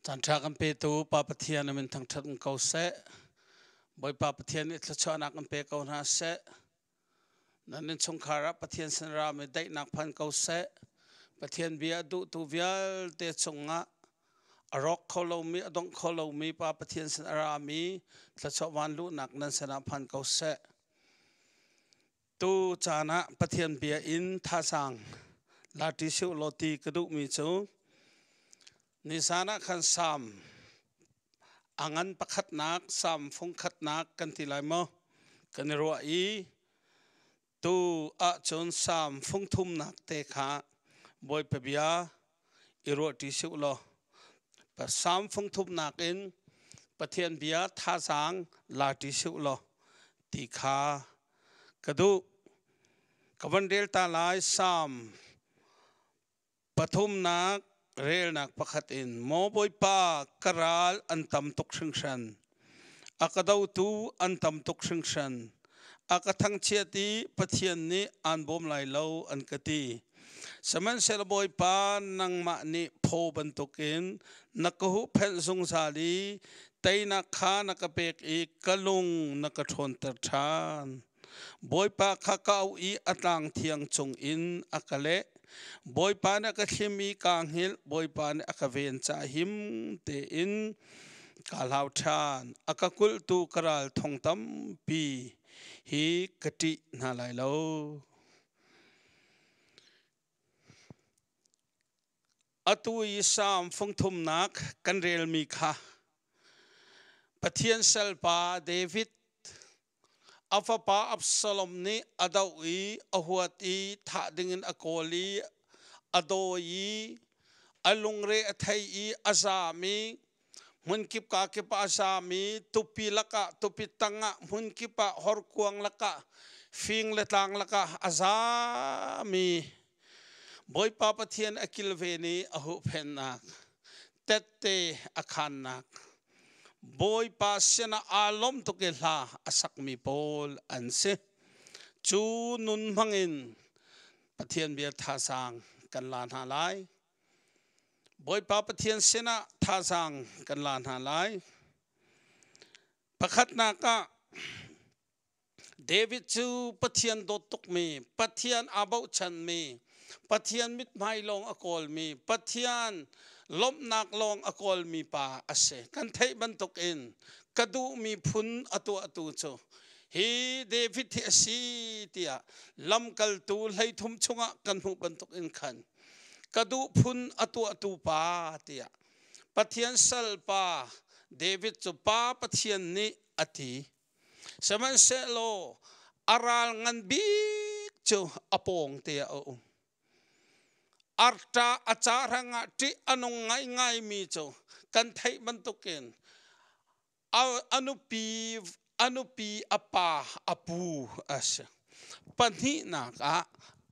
จันทรากันเปตูปาปเทียนมันทั้งทัดเกาเสบอยปาปเทียนนี่ทศนักกันเปเกาหน้าเสนั่นนี่สงขารปเทียนสันราไม่ได้นักพันเกาเสปเทียนเบียดูตูเบียเตจงะอรอกเขาเรามีอดงเขาเรามีปาปเทียนสันรามีทศวันลุนักนั้นสนับพันเกาเสตูจานะปเทียนเบียอินท่าสังลาติสุโลตีกระดูมีจูนิสานะขันสามอังประคัดนักสามฟงขัดนักกันที่ไรมั้งกันรัวอีตูอาจนสามฟงทุ่มนักเตะขาบอยเปียอิรัวที่สุดโลปสามฟงทุ่มนักอินปะเทียนเบียท่าสังลาที่สุดโลตีขากระดูกวันเดลตาลายสามปฐุมนักเรลนักประคัดอินโมบอยปากกราลอันตำตกชิงชันอากาดาวตูอันตำตกชิงชันอากาทั้งเชียตีปะเทียนนี้อันบ่มไหลเล่าอันกตีสมัยเซลบอยปานังมานิโพบันตุกินนักหุเพนซุงซาลีไตนักขานักเปกอีกลุงนักชนตรชานบอยปาข้าเก้าอีอัตางเทียงจงอินอากาเลบอยปานก็เขมีกางฮิลบอยปานก็เวียนจ่าหิมเตอินกาลาวชานอากกุลตูกราลทองตัมปีฮีกตินาไลโลอตุยสามฟงทุมนักกันเรลมีค่ะปะเทียนเซลปาเดวิดอัฟปาอับสลมนี้อดาวีอหัวตีท่าดึงอโกลีอโดยีอลุงเรอไทยอาซามีมุนกิปกากิปอาซามีตุปีละกะตุปิตังะมุนกิปะฮอร์กวงละกะฟิงเลตังละกะอาซามีบอยปาปเทียนอคิลเวนีอหุเพนนักเตเตอคันนักบอยปาเสนาอารมณ์ตุกเกลาอสักมีโพลอันเซจูนุนมังอินปเทียนเบียท่าสังกันลานหาไลบอยปาปเทียนเสนาท่าสังกันลานหาไลประคัดนักะเดวิดจูปเทียนโดตุกมีปเทียนอาบชันมีปเทียนมิดไมลงอกอลมีปเทียนลบนักลงอกอลมีป่าอาเซกันเทบันตุกอินกระดูมีพุนอตุโจฮีเดวิดที่สีเตียลำกัลตูไหลทุ่มชงะกันหูบันตุกอินขันกระดูพุนอตุป่าเตียปเทียนสัลป่าเดวิดจูป่าปเทียนนี้อธิสมัยเซโลอาราลงันบิกจูอปงเตียอาร์ตาอาจารย์งาที่อนุง่ายมีโจกันไทยบรรทุกินอนุปีอปาอปูอาเซปนินัก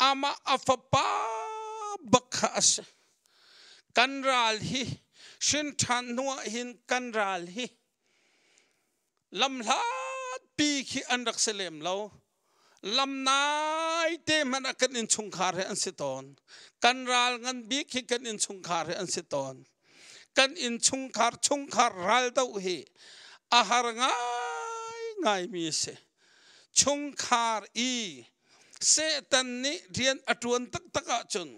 อามาอฟปาบักอาเซกันรัลฮีชินทันนัวหินกันรัลฮีลำลาดปีขีอันรักเสลมเราลำนายเตมันกันอินชุงคาร์อันสิตอนกันรัลงันบีกกันอินชุงคาร์อันสิตอนกันอินชุงคาร์รัลดาวฮีอาหารง่ายมีเสชุงคาร์อีเซตันนี้เรียนอัตวันตักจน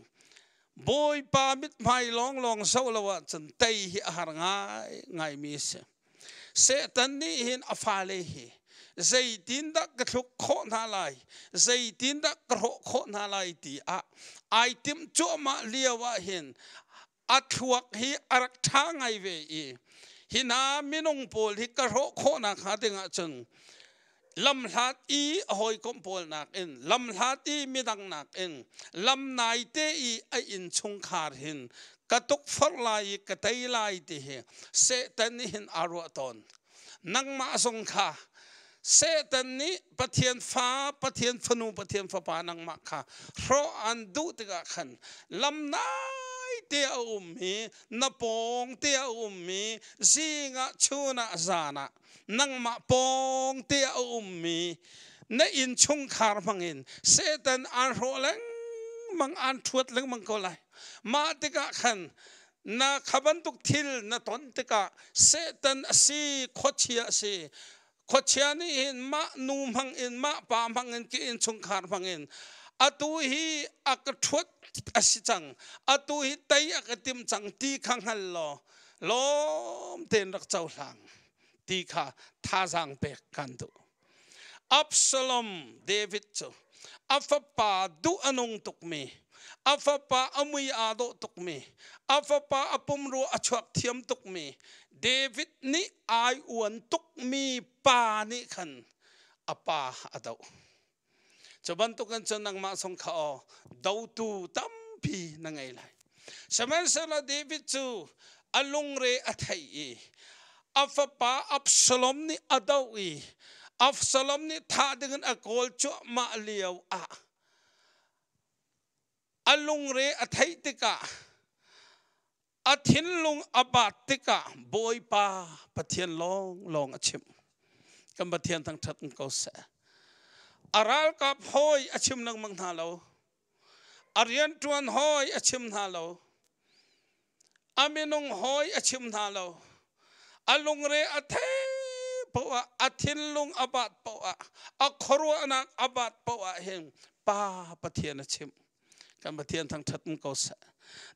บอยปามิดไม่ลองเศร้าละวะจนเตยอาหารง่ายมีเสตันนี้เห็นอฟาเลฮีใจดินดักกระทุกโคนาไลใจดินดักกระโคนาไลตีไอติมจั่วมาเลียวะเห็นอัตวกฮีอารักทางไอเวอีหินามินงโพลฮิกระโคนาขาดึงจนลำลัดอีหอยกมโพลนักเอ็นลำลัดอีมิดังนักเอ็นลำนายเตอีไออินชงคาร์เห็นกระตุกฟอร์ไลกระไตไลตีเฮเซตันนี่เห็นอารวตอนนังมาสงขาเซตันนี้ปะเทียนฟ้าปะเทียนฟนูปะเทียนฟ้าปานังมาค่ะเพราะอันดูติกะขันลำนายเตียมีนปองเตียมีซิงะชูนาซานะนังมาปองเตียมีในอินชุงคาร์มังอินเซตันอันโรเลงมังอันทวดเลงมังก็ไลมาติกะขัน na khabantuk thil na ton teka setan asi khochia si khochia ni in ma nu mang in ma pa mang in ki in chung khar mang in atu hi akathut asichang atu hi tai akatim chang ti khang hal lo lom ten rak chau hlang ti kha tha jang pe kan du Absalom David chu afapa du anong tukmi afapa amui ado tukmi afapa apumru achwak thiam tukmi David ni ai uan tukmi pa ni khan apa ado Chabantukan nang ma song khao dau tu tampi na ngai lai Samuel sala David chu alung re athai afapa Absalom ni adawi Absalom ni tha dengan akol chu ma liau a alung re athai tika athin lung abat tika boy pa pathian long achim kam pathian thang that ko sa aral kap hoi achim nang mang halo aryan tuan hoi achim halo aminong hoi achim halo alung re athai poa athin lung abat poa akhoro anak abat poa hen pa pathian achim kam pathian thang that ko sa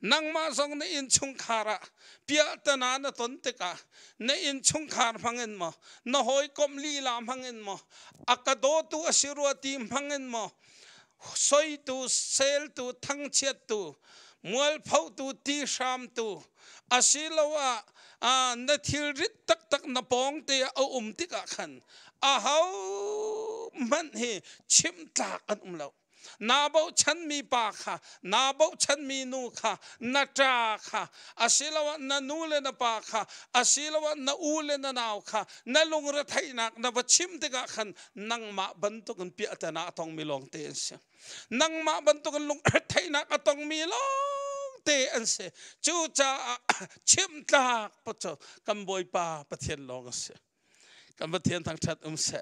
nang ma song na in chung khara pia tana na ton teka na in chung khar phangin mo na hoi kom li lam phangin mo akado tu asirwati phangin mo soi tu sel tu thang chet tu mual phau tu ti sham tu asilawa na thil rit tak na pong te au tika khan a hau man he chim tak an lo Nabau chan mi pa kha, nabau chan mi nu kha, na tra kha, asilawa na nule na pa kha, asilawa na ule na nau kha, na lungra thay nak na bachim tiga khan, nang ma bantukan piata na atong milong te ense. Nang ma bantukan lungra thay nak atong milong te ense. Chucha chim tak pacho, kamboy pa patien long ense. Kambatien tang chat se.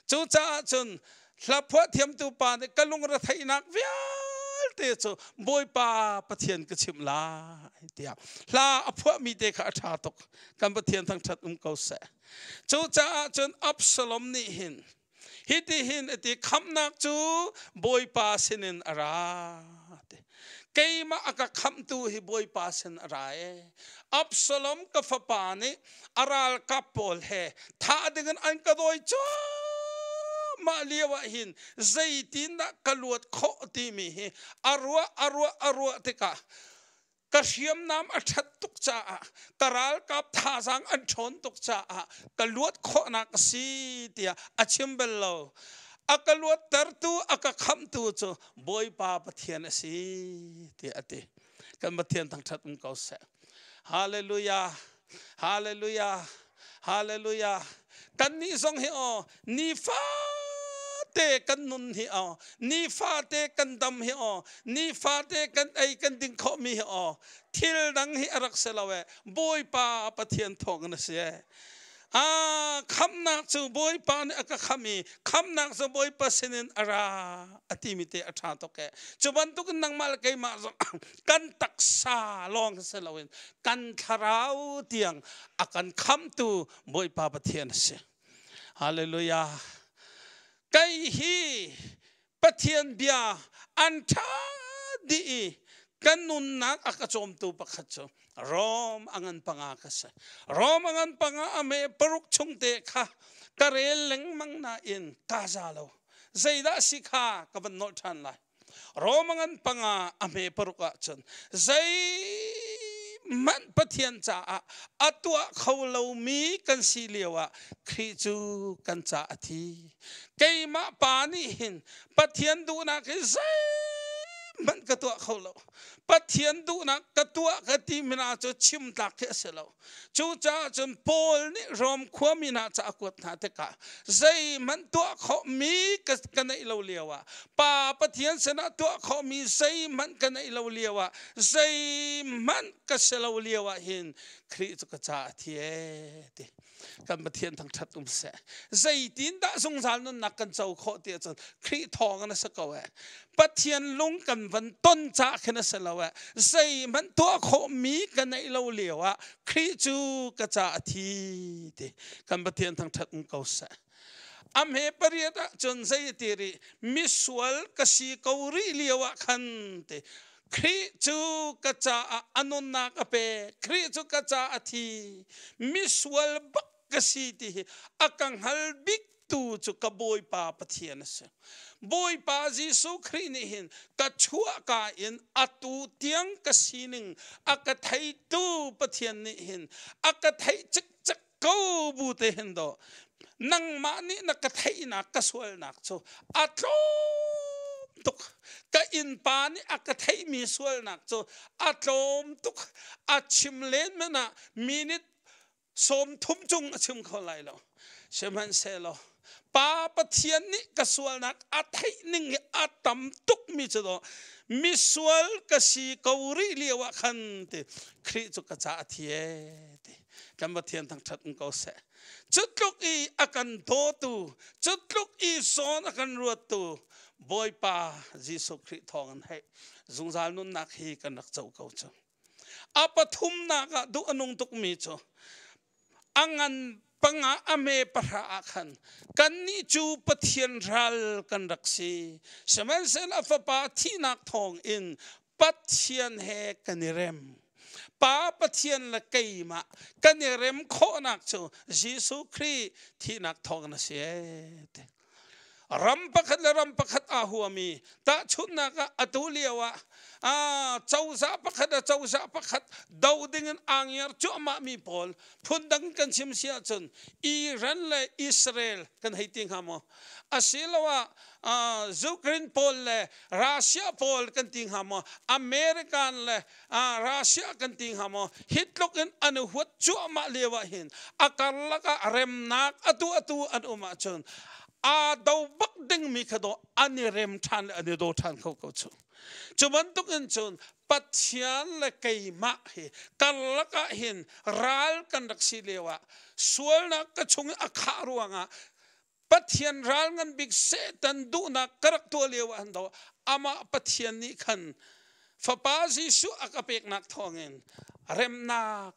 Chucha chun, Lapua thiam tu pa ne kalung ra thai nak vial te chu boy pa pathian ka chim la tia la apua mi te kha tha tok kam pathian thang that ko se chu cha chun Absalom ni hin hiti hin ati kham nak chu boy pa sinin ara keima aka kham tu hi boy pa sin ara e Absalom ka fa pa ne aral kapol he tha dengan an ka doi chu ma liwa hin zaitin na kaluat kho ti mi hi arwa tika kashiam nam athat tuk cha karal kap thasang an thon tuk cha kaluat kho na kasi tia achim bello akaluat tartu akakham tu chu boy pa pathian asi ti ate kan pathian thang that ko sa hallelujah hallelujah hallelujah kan ni song he o ni fa te kan nun hi o ni fa te kan dam hi o ni fa te kan ai kan ding kho mi hi o thil dang hi arak selawe boy pa pathian thong na se kham nak chu boy pa ne aka khami kham nak chu boy pa sinin ara atimite atha to ke chuban tu nang mal kai ma kan taksa long selawin kan tharau tiang akan kham tu boy pa pathian se hallelujah kai hi pathian bia antha di kanun nak akachom tu pakhacho rom angan panga kasa rom angan panga ame paruk chungte kha karel leng mang na in kazalo zaida sikha kaban no than lai rom angan panga ame paruka chon zai man pathian cha atwa khawlo mi kan siliwa khrichu kan cha athi keima pani hin pathian du na ke zai man katwa khawlo pathian du na katwa kati mina cho chim tak ke selo chu cha chun pol ni rom khwami na cha kot na te ka zai man to kho mi kanai lo lewa pa pathian sena to kho mi zai man kanai lo lewa zai man ka selo lewa hin khri chu ka cha thi e te กันมาเทียนทางทัดเสใจตีนดาสงสารนั่นนักกันเจ้าโคเตียจนครีทองกันสักวันปะเทียนลุงกันวันต้นจากขึ้นสักวันใจมันตัวโคมีกันในเราเหลียวอะครีจูกระจาทีกันมาเทียนทางทัดเขาเสอเมปริยะจนใจตีรีมิสวลกษีกอริเลียวขันเตคริจูกจาอนุนักเปคริจูกจาอธิมิสวลบักกษีติอากังฮัลบิกตูจูกบอยปาปะเทียนเสบอยปาจิสุครินิหินกัชัวกาอินอตูเตียงกษีนิงอากไทยตูปะเทียนนิหินอากไทยจักจักกูบูเตหินโดนังมานี่นักไทยนักกสวลนักโซอัตโลตุกก็อินปานี่อักไทยมีสวลนักโซอัตโลมตุกอัชิมเลนมันนะมีนิดสมทุมจุงอัชิมเขาไล่เราเชื่อมันเสลปาปะเทียนนี่กสวลนักอัไทยนิ่งอัตมตุกมีจุดมิสวลกสีกอริเลียวขันติคริจุกจ่าเทียติกันมาเทียนทางชัดก็เสจุดลุกอีอากันโตตูจุดลุกอีโซนอากันรัวตูบอยปาจิสุคริทองกันให้สงสารนุนนักฮีกันนักเจ้าเขาเจ้าอาปทุมนักดูอนุงตุกมีเจ้าอังันปังอาเมปะราคันกันนี่จูปะเทียนรัลกันรักสีสมัยเซนอฟปาที่นักทองอินปัทเทียนเฮกันนิเรมป้าปะเทียนละไกมากันนิเรมโคนักโจยิสุครีที่นักทองนะเสียรำประคัดและรำประคัดอาหัวมีตาชุดนักอตุเลียวะเจ้าสาประคัดเจ้าสาประคัดดาวดิ่งอ่างยาจุมามีพอลพุ่นดังกันชิมเสียจนอิรันและอิสราเอลกันให้ติงหามอาศิลวะยูเครนพอลและรัสเซียพอลกันติงหามอเมริกันและรัสเซียกันติงหามฮิตลุกันอนุหัวจุมาเลียวะหินอาการละก็เรมนักอตุอันอุมาจนดาวบักดึงมีขดอันนี้เริ่มทันอันนี้โดทันเขาจูจุบันตุกันจนปัจจัยละไกมาเฮกันละก็เห็นรัลกันรักสิเลวะส่วนนักกระชงอาคารวงปัจจัยรัลกันบิ๊กเซตันดูนักกระตัวเลวะอันดออามาปัจจัยนี้ขันฟ้าป้าจิสุอักเปกนักทองเงินเริ่มนัก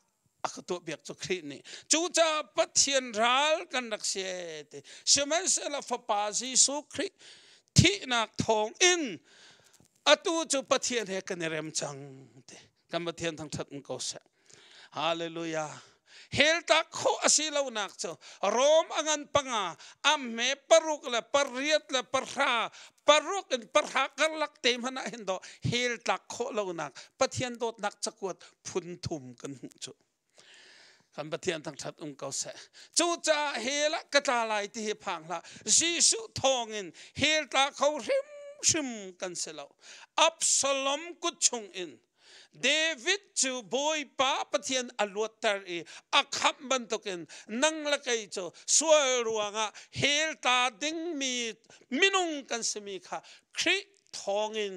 อักตัวเบียกจุครีนี่จูจ่าปัทเทียนรัลกันรักเสียเตเชื่อมันเสลฟ้าป้าจิสุครีที่นักทองอินอตูจูปัทเทียนเฮกันเริ่มจังเตกันปัทเทียนทั้งทัดมันก็เสฮาเลลูยาเฮลตักโคอสิลาวนักเจ้าโรมอังันปังอาเมปรุกและปริยตและปราปรุกและปรากันลักเต็มหน้าเห็นดอเฮลตักโคลาวนักปัทเทียนโดดนักจักวดพุนทุมกันหุ่นจูกันปะเทียนทั้งชัดเขาเสจูจ่าเฮละกตาลายที่พังละยิสุทองอินเฮลตาเขาริมชิมกันเสลาอับสลอมกุชงอินเดวิดจูบอยป้าปะเทียนอลวตารีอักขับบันตุกินนังละไกจูสวยรวงะเฮลตาดิ้งมีมินุงกันสมีค่ะคริทองอิน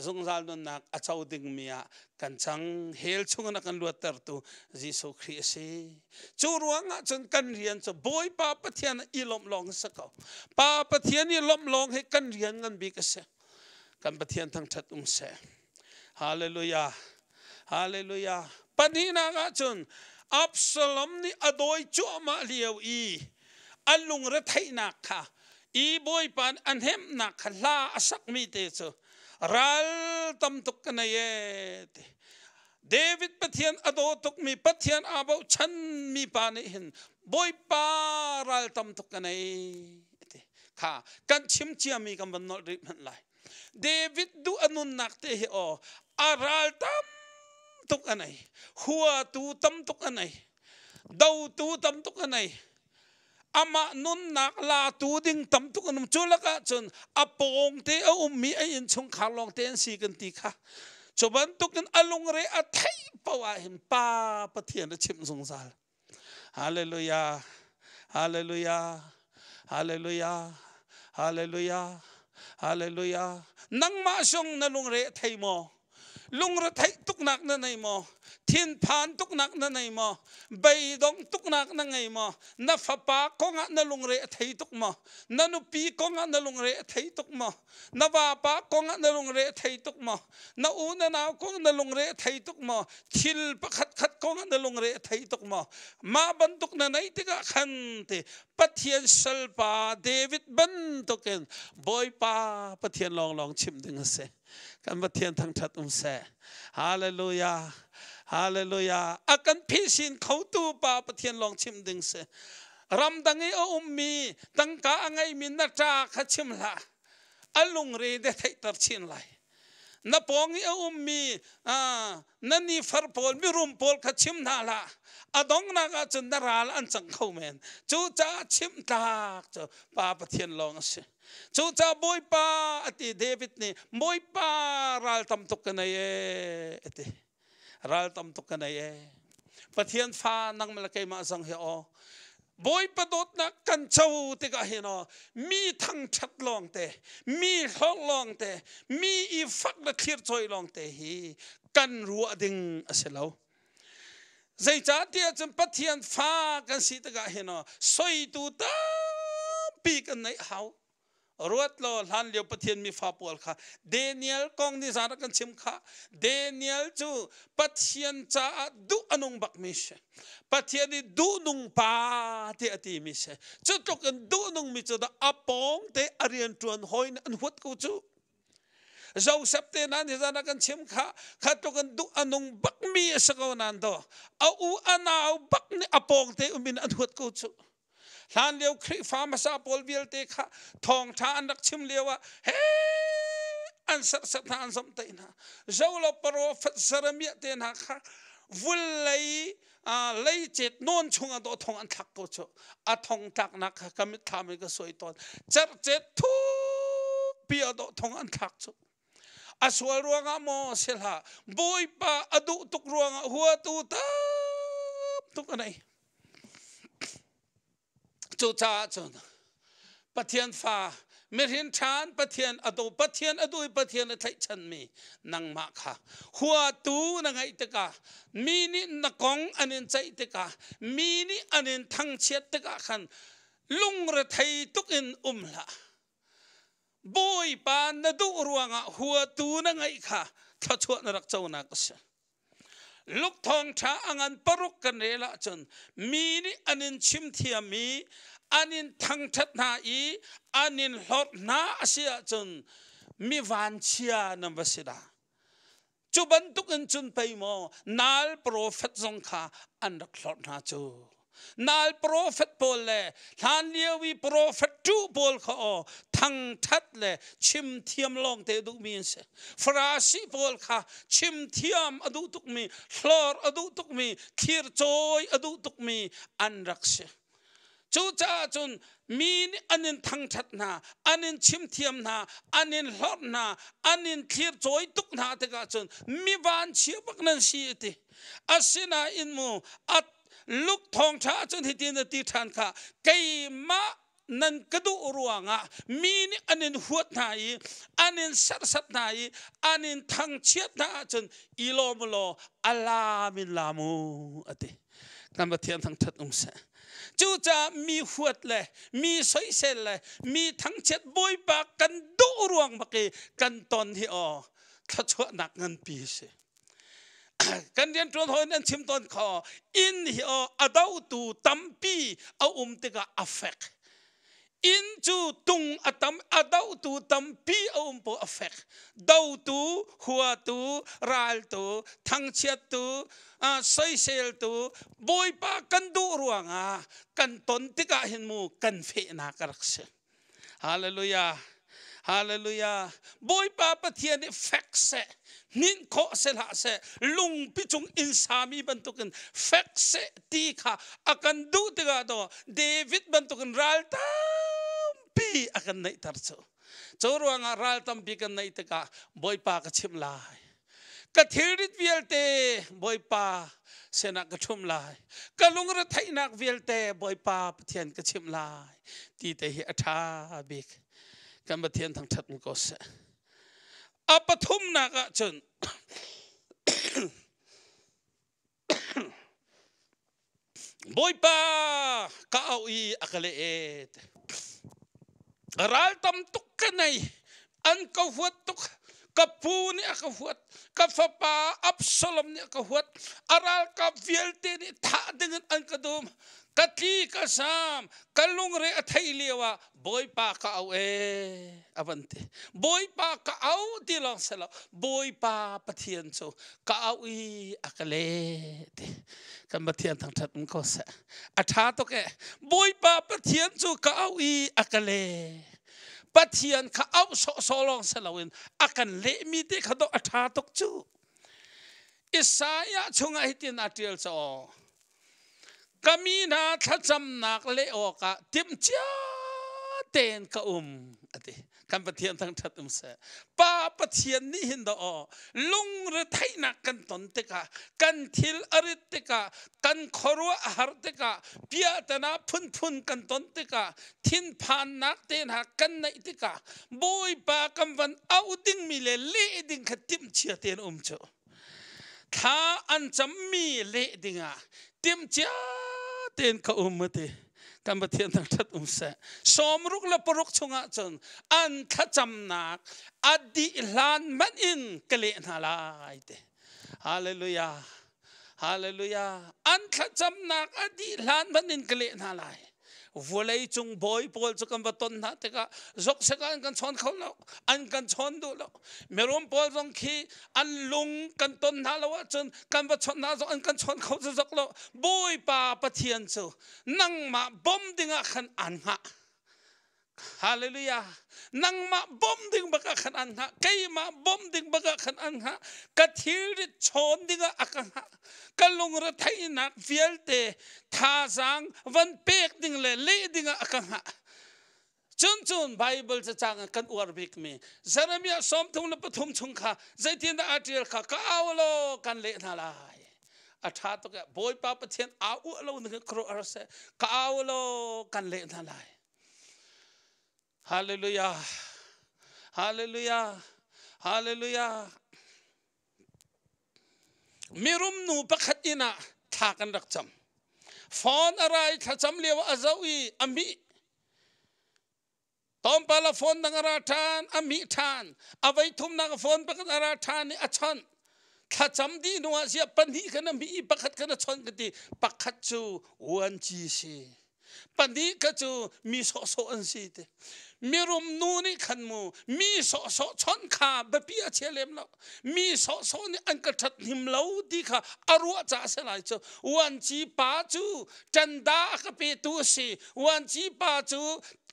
สงสารนักอาเจ้าดิ้งมีอะกันจังเฮลชงนักกันลวตาร์ตูยิสุคริสต์จูรวงะจนกันเรียนจูบอยป้าปะเทียนอีลมลองสักเขาป้าปะเทียนอีลมลองให้กันเรียนกันบีกเสกันปะเทียนทั้งชัดเสฮาเลลูยาฮาเลลูยาปนีนากาจุนอับสลอมนี่อดอยจัวมาเลียวอีอันลุงระไทนักค่ะอีบอยปันอันเฮมนักลาอสักมีเตจูรัลตัมตุกกันเยตเดวิดปะเทียนอดอตุกมีปะเทียนอาบ่ฉันมีปานเห็นบอยปารัลตัมตุกกันเยค่ะกันชิมเจียมีกันบนนอริมันไลเดวิดดูอนุนักเตะออารัลตัมตุกอันไหนหัวตูตัมตุกอันไหนดาวตูตัมตุกอันไหนอามานุนนักลาตูดิ่งตัมตุกอันจุลกะจนอปงเตอมีไอ้ชงขาลองเตนสีกันตีค่ะชบันตุกันอลงเรอไทยปวาเห็นป้าปะเทียนชิมสงสารฮาเลลูยาฮาเลลูยาฮาเลลูยาฮาเลลูยาฮาเลลูยานังมาชงนลุงเรไทยมอลุงเรไทยตุกนักนั่นไงมอ ทินผ่านตุกนักนั่นไงมอใบดงตุกนักนั่นไงมอนับฟ้าปากก็งะนั่นลงเระไทยตุกมอนันุปีก็งะนั่นลงเระไทยตุกมอนับว่าปากก็งะนั่นลงเระไทยตุกมอนัอูนันเอาก็นั่นลงเระไทยตุกมอทิลปะขัดขัดก็งะนั่นลงเระไทยตุกมอมาบันตุกนั่นไอติกะขันเตปัทยันสัลปาเดวิดบันตุกันบอยปาปัทยันลองชิมดึงเสกันปัทยันทั้งชัดเสฮาเลลูยาฮาเลลูยาอากันพิสินเขาตูปาปะเทียนลองชิมดึงเสรำดังไอมีตั้งกาไงมินนาจาขชิมละอลุงเรเดไทตัดชินไลนับปองไอมีนันนี่ฟาร์พอลมิรุมพอลขชิมนาละอดองนากาจนดาราลอันจังเขาเมนจูจ่าชิมตากจูปาปะเทียนลองเสจูจ่าบอยปาอติเดวิดนี่บอยปารัลตัมตุกกันไออติรัลตัมตุกันไอปะเทียนฟ้านังมลกมาสังเฮอบอยปะโดดนักกันเจ้าติกาเฮนอมีทั้งชัดลองเตมีหอกลองเตมีอีฟักและเคลียร์จอยลองเตฮีกันรัวดึงอเสลาใจจ่าเดียจนปะเทียนฟ้ากันสิติกาเฮนอสอยตูตาปีกันในเฮารวดโลลันเลียวปะเทียนมีฟ้าปวลค่ะเดนิเอลกองนิสานกันชิมค่ะเดนิเอลจูปะเทียนจ่าดูอนุงบักมิเชปะเทียนนี่ดูนุงปาเตอติมิเชจุดกันดูนุงมิจูดาอปองเตอเรียนจวนหอยอันหัวกูจูเจ้าเสพเตนันนิสานกันชิมค่ะข้าตุกันดูอนุงบักมีสกาวนันโตเอาอันเอาบักนี่อปองเตอุมินอันหัวกูจูหลานเลี้ยวคริฟ้ามาซาปอลเวลเตค่ะทองท่าอันรักชิมเลี้ยวว่าเฮ้อันสัตสถานสมเตนะเจ้าเราโปรเฟสเซอร์เมียเตนะค่ะวุลเลยเจ็ดนนชงอันโตทองอันทักกูโจอัทองทักนักค่ะกมิทามิก็สวยตอนจัดเจ็ดทุกปีอันโตทองอันทักโจอาสวรวงอ่ะโมเสลาบอยปะอดุตุกรวงอ่ะหัวตูตาตุกอะไรจูจ่าจนปะเทียนฟ้าเมรินชานปะเทียนอดูปะเทียนอดูปะเทียนไทยชันมีนังมาค่ะหัวตูนังไอตกามีนี่นักองอันนี้ใจตกามีนี่อันนี้ทั้งเชียตกาขันลุงระไทยตุกินละบอยปานนดูรวงอ่ะหัวตูนังไอค่ะถ้าชวนรักเจ้านักเสียลูกทองช้าอันปรุกกันเรละจนมีนี่อันนี้ชิมเทียมีอันนี้ทั้งชัดนาอีอันนี้หลอดนาเสียจนมีวันเชียนับสิดาจุบันตุกันจนไปโมนัลโปรเฟตสงขาอันรักหลอดนาจูนัลโปรเฟตโพลเล่ท่านเลียวีโปรเฟตจูโพลเขาทั้งชัดเล่ชิมเทียมลองเตดุมีเสฟราสีโพลค่ะชิมเทียมอดุตุกมีฟลอร์อดุตุกมีคีร์จอยอดุตุกมีอันรักเสจูจ่าจนมีอันนี้ทั้งชัดนาอันนี้ชิมเทียมนาอันนี้หลอดนาอันนี้คีร์จอยตุกนาเตกาจนมีวันเชียบักนันสีติอาศินาอินมูอัดลูกทองช้าจนที่ตีนตีทานค่ะไก่มานันกระดูรวงอ่ะมีนี่อันนี้หัวไหนอันนี้สัตไหนอันนี้ทั้งเชียดนาจนอิโลมโลอัลลามิลามูอติกันบัดเทียนทั้งทัดเสจูจะมีหัวเลยมีสอยเซลเลยมีทั้งเช็ดบอยปากกันดูรวงบักกันตอนที่ถ้าชั่วหนักเงินปีเสกันเรียนตัวหอยนั้นชิมตอนคออินที่อดาวตูตัมปีเอาติกาอัฟเฟกอินจูตุงอดาวตูตัมปีเอาปอัฟเฟกดาวตูหัวตูรัลตูทั้งเช็ดตูสอยเซลตูบอยปากันดูรวงกันตนติกาเห็นมูกันเฟนักรักษาฮาเลลูยาฮาเลลูยาบอยปาปะเทียนเฟกเซนินโคเสละเสลุงพิจุงอินสามีบรรทุกันเฟกเซตีค่ะอากันดูติกาโดเดวิดบรรทุกันรัลตัมปีอากันในตรัสโจรวงรัลตัมปีกันในติกาบอยปากชิมลายกะเทริดเวลเตบอยปาเสนักกชุมลายกะลุงระไทนักเวลเตบอยปาปะเทียนกชิมลายตีเตหิอัฐาบิกกันปะเทียนทั้งชัดมุกเสอปทุมนักจน boy pa ka au I akale et ral tam tuk kanai an ka huat tuk kapu ni aka huat kafapa Absalom ni aka huat aral ka vielte ni tha dengan an kadum kati kasam kalungre athai lewa boy pa ka au avante boy pa ka au dilong sala boy pa pathian so ka au I akale kan pathian thang that ko sa atha to ke boy pa pathian so ka au I akale pathian ka au so long salawin akan le mi te khado atha tok chu Isaya chunga hitin atil so kami na thacham nak le oka timcha ten ka ate kan pathian thang that sa pa pathian ni hindo o lung re thaina kan ton te ka kan thil arit te ka kan khorwa har te ka pia tana phun phun kan ton te ka thin phan nak ten ha kan nai te ka boy pa kam van au ding mi le ding khatim chia ten cho tha an cham mi le dinga tim chia ten ka mate kan pathian thang that sa somruk la porok chunga chon an thacham nak adi lan man in kale na lai te hallelujah hallelujah an thacham nak adi lan man in kale na lai volei chung boy pol chu kan baton na te ka zok se kan chon khau lo an kan chon do lo merom pol jong khi an lung kan ton na lo chun kan ba chon na zo an kan chon khau zok lo boy pa pathian chu nang ma bom dinga khan an ha hallelujah nang ma bom ding baka khan an ha kai ma bom ding baka khan an ha ka thil ri chon dinga akang ha kalung ra thai nak vielte tha jang van pek ding le dinga akang ha chun bible cha chang kan war bik me Jeremiah som thum la pathum chung kha zaitin da atil kha ka awlo kan le na lai atha to ka boy pa pathian a u lo ne kro ar se ka awlo kan le na lai hallelujah hallelujah hallelujah mirum nu pakhat ina tha kan rak cham phone arai tha cham lewa azawi ami tom pala phone nangara than ami than avai thum na phone pakhat ara than ni achon tha cham di nuwa sia pani kana mi pakhat kana chon kati pakhat chu wan chi si pani ka chu mi so an si te mirum nu ni khan mu mi so chon kha ba pia chelem lo mi so ni an ka that him lo di kha arwa cha se lai chu wan chi pa chu chanda ka pe tu si wan chi pa chu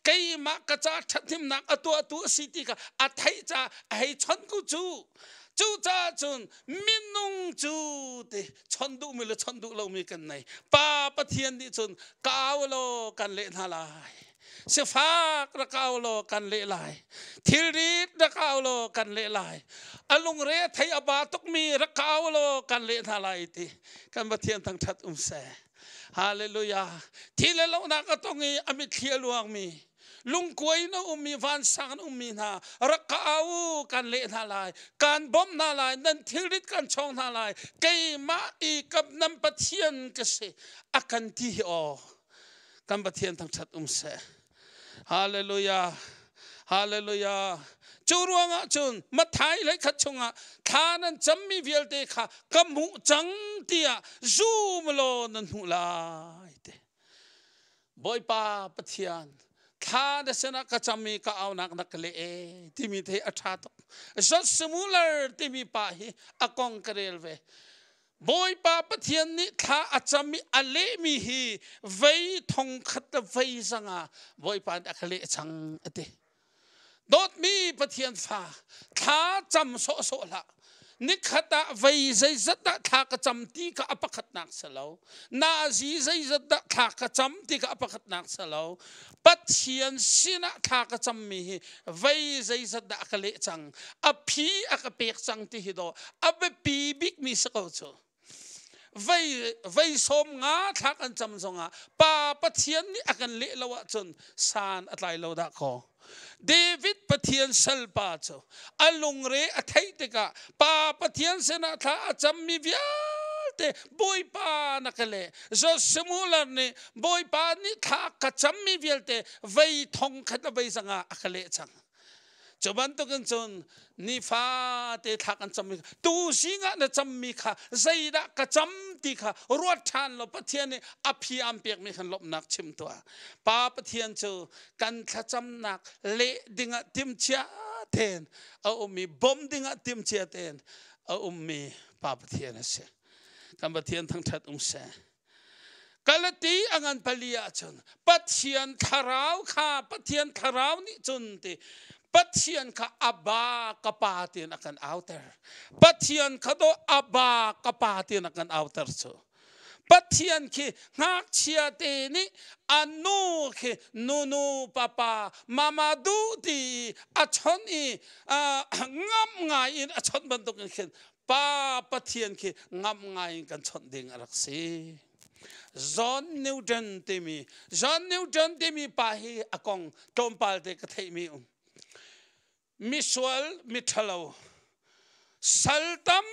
kai ma ka cha that him nak atu si ti ka a thai cha ai chon ku chu chu cha chun minung chu te chondu mi le chondu lo mi kan nai pa pathian di chun kaw lo kan le na lai se fa ra kaw lo kan le lai thil ri ra kaw lo kan le lai alung re thai aba tok mi ra kaw lo kan le na lai ti kan pathian thang that se hallelujah thil lo na ka tongi ami thialuang mi lung koi na umi van sang umi na rakau kan le na lai kan bom na lai nan thirit kan chong na lai kai ma I kap nam pathian ka se akan ti o kan pathian thang that se hallelujah hallelujah churuanga chun mathai lai khat chunga thanan chammi vielte kha kamu chang tia zoom lo nan hu lai te boy pa pathian tha da sena ka chammi ka au nak nak le timi the atha to zot similar timi pa hi akong karel ve boy pa pathian ni tha achami ale mi hi vai thong khat vai sanga boy pa akhle chang ate dot mi pathian fa tha cham so la nikhata vai zai zata tha ka cham ti ka apakhat nak salo na zi zai zata tha ka cham ti ka apakhat nak salo pathian sina tha ka cham mi vai zai zata akale chang a phi akapek chang ti hido abe pi big mi sako cho vai som nga tha kan cham zonga pa pathian ni akan le lawa chon san atlai lo da ko David pathian salpa cho alung re athai te ka pa pathian sena tha acham mi vial เตบอยปานักเลจอสมุลนี่บอยปานี่ทากระจำมีเวลเตไว้ทองขัดไว้สังอาคเลจังจบันตุกันจนนิฟ้าเตทักกันจำมีตูสิงะนะจำมีค่ะใจดักกระจำตีค่ะรวดทานลบปะเทียนนี่อภิอัมเปียกมีขันลบนักชิมตัวป้าปะเทียนจูกันขจำนักเละดิ่งติมเชียเทนเอามีบอมดิ่งติมเชียเทนเอามีป้าปะเทียนเสกันปะเทียนทั้งทัดเสกาลตีอังันพลียจนปะเทียนทาราวค่ะปะเทียนทาราวนี่จนตีปัจจัยข้าอบากปาตินักันเอาเตอร์ปัจจัยข้าโดอบากปาตินักันเอาเตอร์โซปัจจัยขี้งักเชียเตนี่อันนูขี้นูป้าป้ามามาดูดีอัชนอีงับง่ายอัชนบรรทุกกันขี้ป้าปัจจัยขี้งับง่ายกันชนดิ่งรักษีจอห์นนิวตันเตมีป้าฮีอากงตอมปัลเตกเทมีมิสวลมิทลาวสัลตัม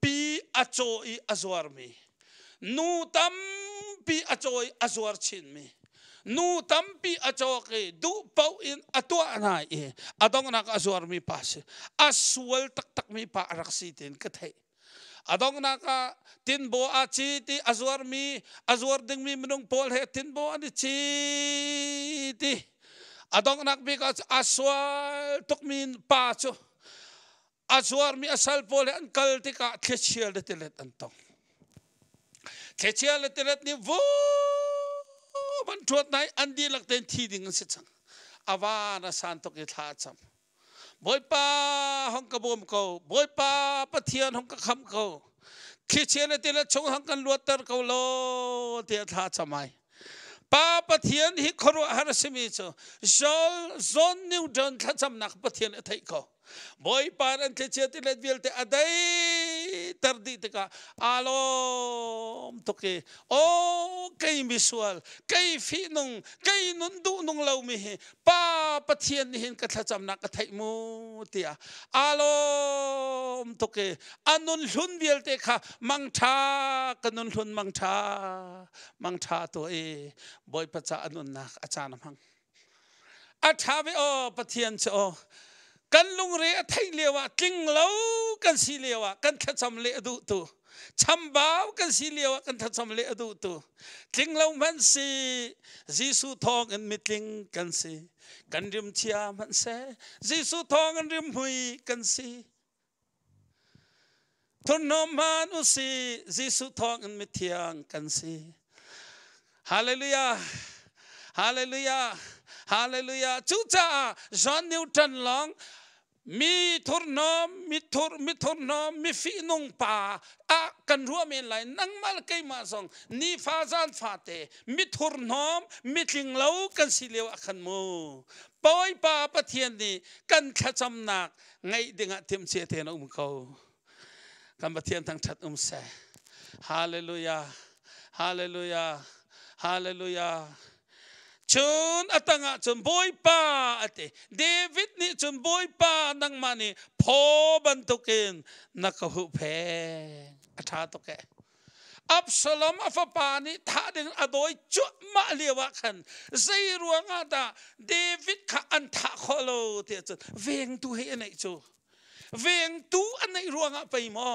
ปีอโจอีอจวาร์มีนูตัมปีอโจอีอจวาร์ชินมีนูตัมปีอโจเกดูเป้าอินอตัวอันไหนอดองนักอจวาร์มีปัสอสวลตักมีปารักษีตินกเทอดองนักตินโบอาชีติอจวาร์มีอจวาร์ดึงมีมนุงโพลเฮตินโบอันชีติอดองนักบิกอัสวาตุกมินปาจูอัสวาร์มีอัสลโพลอันคัลติกาเทเชียลเตเลตอันตองเทเชียลเตเลตนี่วูมันทวดไหนอันดีลักเต็นทีดิ่งสิจังอาวานาสันตุกิท่าจำบอยป้าห้องกระบมเขาบอยป้าปะเทียนห้องกระคำเขาเทเชียลเตเลตชงห้องกันลวดเตอร์เขาโลเทียท่าจำไม่ป้าปะเทียนฮิครัวฮาร์สมิโซจอห์นนิวตันทัศนักปะเทียนไทยเขาบอยปารันเทเชติเลดวิลเตอดัยตรดิตกาอาลมตุกโอไกมิสวลไกฟีนุงไกนุนดูนุงเลวมิเฮป้าปะเทียนนี่เห็นกัทัศนักไทยมูเตียอาลมตุกอันนุนลุนวิลเตค่ะมังชากันนุนลุนมังชาตัวบอยปัจจาอนุนนักอาจารย์มังอาชาเวโอปะเทียนโอกันลุงเรียไทยเลียวกิงเล่ากันสีเลียวกันทัดสำเร็จดูตัวชัมบ้ากันสีเลียวกันทัดสำเร็จดูตัวกิงเล่ามันสีจีสุทองกันมิตลิงกันสีกันริมเชียมันเสจีสุทองกันริมหุยกันสีทุนนมันอุสีจีสุทองกันมิเทียงกันสีฮาเลลูยาฮาเลลูยาฮาเลลูยาจุจ้าจอห์นนิวตันลองมีทุนน้อมมีฟีนงป่ากันรัวเมนไหลนั่งมาลเกยมาส่งนี่ฟ้าจานฟ้าเตมีทุนน้อมมีลิงเล่ากันสิเลวขันโมปอยป่าปะเทียนนี่กันขจำหนักไงดึงเทียมเสียเทนเขากันปะเทียนทั้งชัดเสฮาเลลูยาฮาเลลูยาฮาเลลูยาจนอัตงะจนบอยป้าอติเดวิดนี่จนบอยป้านังมานี่พอบันทุกินนักหุเพอัฐาตุกะอับสลอมอัฟปานี่ท่าดึงอดอยจุมาเลียวะขันใจรวงอาตาเดวิดข้าอันท่าขอโลเทียจนเวงตูเฮนไอจูเวงตูอันในรวงอาไปมอ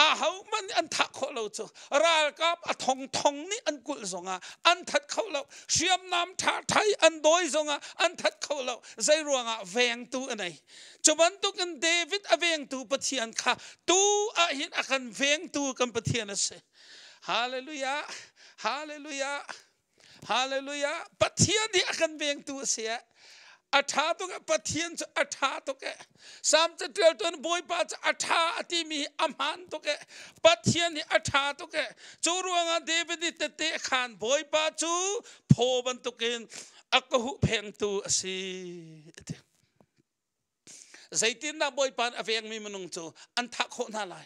อาเฮามันอันทักเขาเราจ้ะราลกับอทองนี่อันกุลสงะอันทัดเขาเราเชียมน้ำท่าไทยอันโดยสงะอันทัดเขาเราใจรวงอ่ะเวงตูอันไหนจวันตุกันเดวิดอเวงตูปะเทียนค่ะตูอาหินอากันเวงตูกันปะเทียนนั่นสิฮาเลลูยาฮาเลลูยาฮาเลลูยาปะเทียนที่อากันเวงตูเสียอัฐาตุกะปะเทียนจะอัฐาตุกะสามจะเดือดตัวบอยป้าจะอัฐาอติมีอมันตุกะปะเทียนนี่อัฐาตุกะจูรวงเดวิดเตเตขานบอยป้าจูโพบันตุกินอักหุเพงตูสิใจตินน่ะบอยป้าอเวงมีมนุงจูอันทักโคน่าไล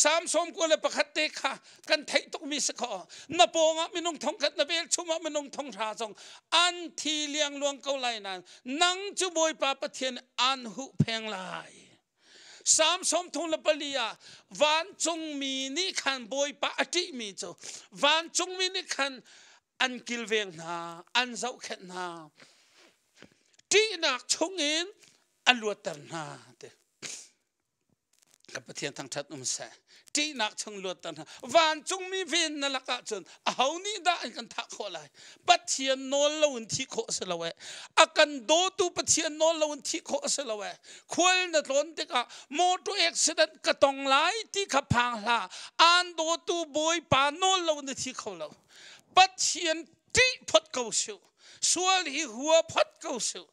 สามสมกุลประคัตเตค่ะกันไทยตุกมีสกอนปงมินงทองขัดนเบลชุมมินงทองราซงอันทีเลียงลวงเกาไลนั้นนังจูบอยป้าปะเทียนอันหุเพงไล สามสมทงละปลียวันจงมีนี่ขันบอยปะอติมีโจวันจงมีนี่ขันอันกิลเวงนาอันเจ้าเข็นนาที่นักชงอินอันลวดตันนาเดกับประเทศทางชัดเสที่นักชงลวดตันนาวันจงมีเวนนั่นละกะจนเอานี่ได้กันทักขอไลประเทศโนนละวันที่โคสละเวอากันโดตุประเทศโนนละวันที่โคสละเวควรนัดล้นเด็กมอเตอร์อุบิเหตุกระตองไลที่ขับพังละอันโดตุบอยปานโนนละวันที่เขาละปัจเจียนที่พัดเกาสิวส่วนที่หัวพัดเกาสิว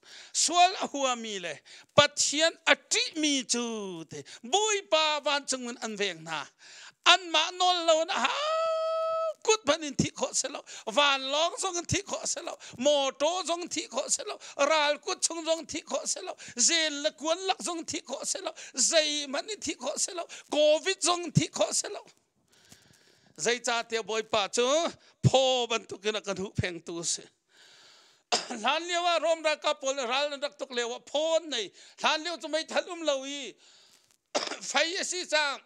ส่วนหัวมีเลยปัจเจียนอติมีจูดบุยปาวันจงมันอันเวงนาอันมาโนนเรานะฮะกุดพันินที่ขอเสลาวันลองจงที่ขอเสลาโมโตจงที่ขอเสลาราลกุดจงที่ขอเสลาเจลละกวนลักจงที่ขอเสลาใจมันที่ขอเสลาโควิดจงที่ขอเสลาใจจ่าเตียบอยป่าจูพ่อบรรทุกนักดูเพลงตูเสหลานเลี้ยวว่ารมรักกับปนรัลนักตุกเลี้ยวว่าพ่นในหลานเลี้ยวจะไม่ทันเลวีไฟสีจาง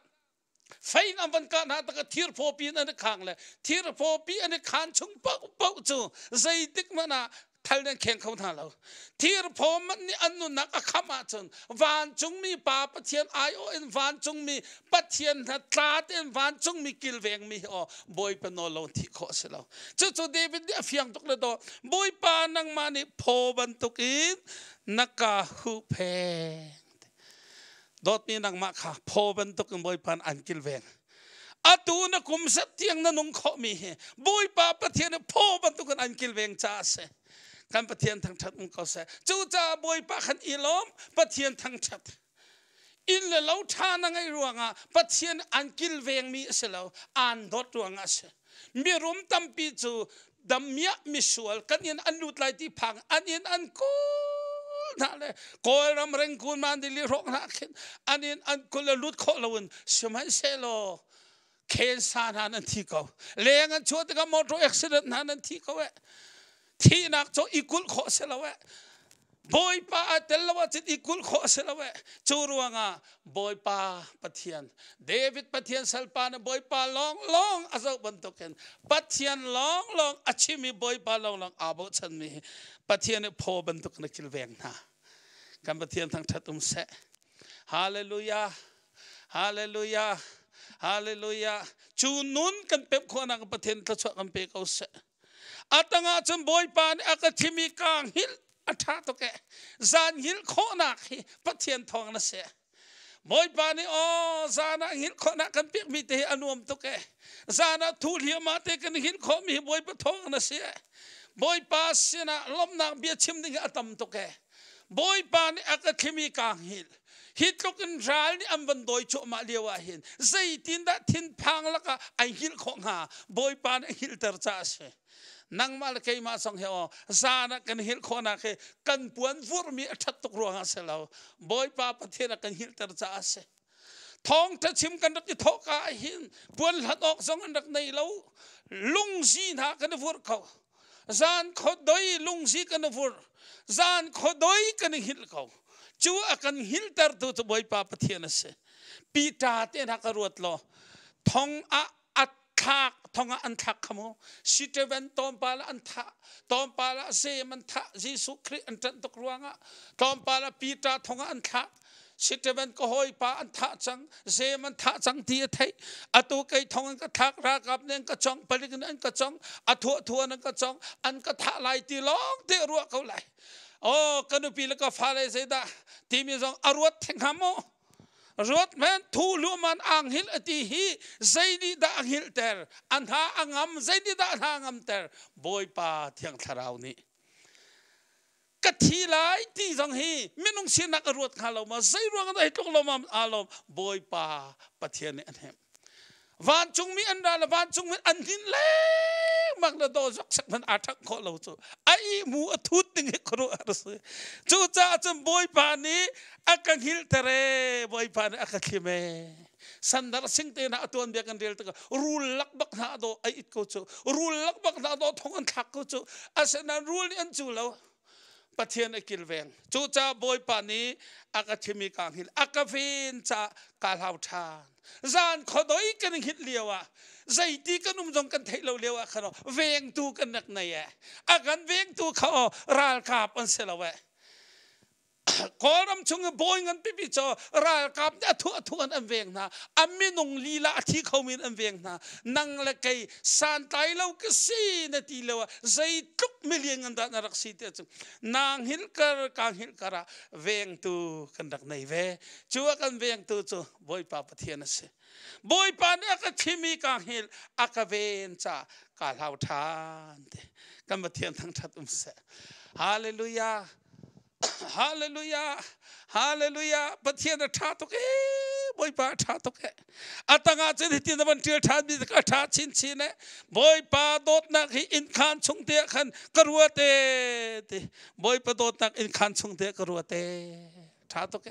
ไฟน้ำมันการหาตะกทีร์พอปีอันนี้ขังเลยทีร์พอปีอันนี้ขันชงเป้าจูใจติกมันทัลเนแข่งเขาท่าเราทีร์พอมันนี่อันนู้นนักขมาจนวันจงมีป่าปะเทียนIONวันจงมีปะเทียนตราเต็นวันจงมีกิลเวงมีบอยเป็นโนลงที่ขอเสลาจู่เดวิดเนี่ยเฟียงตุกเลยตัวบอยป่านังมานี่พอบรรทุกินนักหูเพดอดนี่นังมาค่ะพอบรรทุกบอยป่าอันกิลเวงอาตูนักคุมสัตย์ยังนั่งนุ่งข้อมีบอยป่าปะเทียนพอบรรทุกอันกิลเวงจ้าเสการปะเทียนทางชัดมึงก็เสจู่จ่าบอยปะขันอีล้อมปะเทียนทางชัดอินเลวทานังไอรวงอ่ะปะเทียนอันกิลเวงมีเสลาวอันดอดรวงอ่ะเสมีรุมตั้มปีจูดัมยะมิสวลกันยันอันลุดไลที่พังอันยันอันกูนั่นเลยกอลรำเร่งกูมันดิลิรอกนักขินอันยันอันกูเลยลุดข้อละวันสมัยเสลอเคสานันที่เขาเลี้ยงกันชัวร์ที่เขามอเตอร์อุบิเหตุนันที่เขาที่นักโจอีกุลขอเสลาวะบอยป้าเตลวะจิตอีกุลขอเสลาวะจูรวงอ่ะบอยป้าปะเทียนเดวิดปะเทียนสัลปานบอยป้าลองอาศัยบรรทุกกันปะเทียนลองอาชีมีบอยป้าลองอาบุชันมีปะเทียนพอบรรทุกนักกิลเวงนะกันปะเทียนทั้งชัดเสฮาเลลูยาฮาเลลูยาฮาเลลูยาจูนุนกันเป็บคนนักปะเทียนตะชวกันเป็บเขาเสอัตงาจำบอยปานอากาศมีกางหิลอัฐาตุกะจานหิลโคนักปะเทียนทองนั่นเสียบอยปานี่จานะหิลโคนักกันเปียกมีเตอนุมตุกะจานะทูลเฮียมาเตกันหิลโคมีบอยปะทองนั่นเสียบอยปาเสียนะลมนักเบียชิมดิ่งอัตมตุกะบอยปานี่อากาศมีกางหิลฮิตลุกันรัลนี่อันบันโดยโจมาเลียวหินใจตินดะทินพังละกะไอหิลของหาบอยปานหิลเตอร์จ้าเสนังมาลเคยมาส่งเหวซานะกันหิลโคนักกันปวนฟูร์มีอัฐตุกรัวงาเสลาวบอยป้าปะเทนะกันหิลเตอร์จ้าเสทองจะชิมกันดักที่ทอกาหินปวนหัดออกส่งอันดักในเลาลุงซีนากันฟูร์เขาจานขดอยลุงซีกันฟูร์จานขดอยกันหิลเขาจูอากันหิลเตอร์ตัวบอยป้าปะเทนะเสปีตาเตนะกรวดโลทองทักทองอันทักขโมสิเทวันตอมปาละอันทักตอมปาละเซมันทักยิสุคริอันจันตกรวงอ่ะตอมปาละปีตาทองอันทักสิเทวันก็หอยปาอันทักจังเซมันทักจังที่ไทยอตุไกทองอันก็ทักรากับเนี่ยก็จ้องปริกันอันก็จ้องอทัวนั่นก็จ้องอันก็ทักลายตีร้องเตะรัวเขาไหลโอ้กันดูปีแล้วก็ฟ้าเลยเสียดาที่มีสองอรวดแทงหามโมรถแมนทูลูมันอังหิลตีฮีใจดีดาอังหิลเตอร์อันท่าอังมใจดีดาอันท่าอังมเตอร์บอยป้าเที่ยงทาราวนี้กะทีไลที่จังฮีไม่นุ่งเสียนักรวดข้าเรามาใจรวงกันได้ทุกลมอารมณ์บอยป้าปะเทียนเนี่ยอันเหมวันจงมีอันดาลวันจงมีอันหินเล็กมากระโดดสักมันอาทักขอเราจู่ไอ้หมูทุดนึงครัวอะไรสิจู่จ้าจำบอยป้านี้อากังหิลเตเรบอยป้านี้อากังคิเมสันดาร์สิงเตนะตัวอันเบียกันเรียลตะกรูลลักบักนาโดไอ้อิดกูจู่รูลลักบักนาโดทองอันทักกูจู่อาศัยนั้นรูลนี่อันจู่แล้ว ปะเทียนกิลเวงจูจ่าบอยปานี้อากาศมีกางหินอากาฟินจากาลาวทานจานขดอยกันหินเลียวใจตีกันจงกันเทเลเลียวขนมเวงตูกันนักในอาการเวงตูเขาราลกาบอันเสลวะขอรำชงบอยเงินปิจอราลกับทั่วอันเวงนะอามินงลีลาที่เขามีอันเวงนะนั่งละไกสันไตเราก็สีนาทีเลวใจทุกมิเลียงอันนั้นรักสิเตจงนางหิลกระกางหิลกระเวงตูกันดักในเวชัวกันเวงตูจูบอยป้าปะเทียนสิบอยป้าเนี่ยก็ที่มีกางหิลอากาเวนจากาลาวทานกันปะเทียนทั้งชัดเสฮาเลลูยาฮาเลลูยาฮาเลลูยาปะเทียนท่าตุกบอยป้าท่าตุกอัตงาจะที่นั่นเทียท่าบิดกท่าชินบอยป้าโดดนักอินขันชงเตะขันกรัวเตบอยป้าโดดนักอินขันชงเตะกรัวเตท่าตุก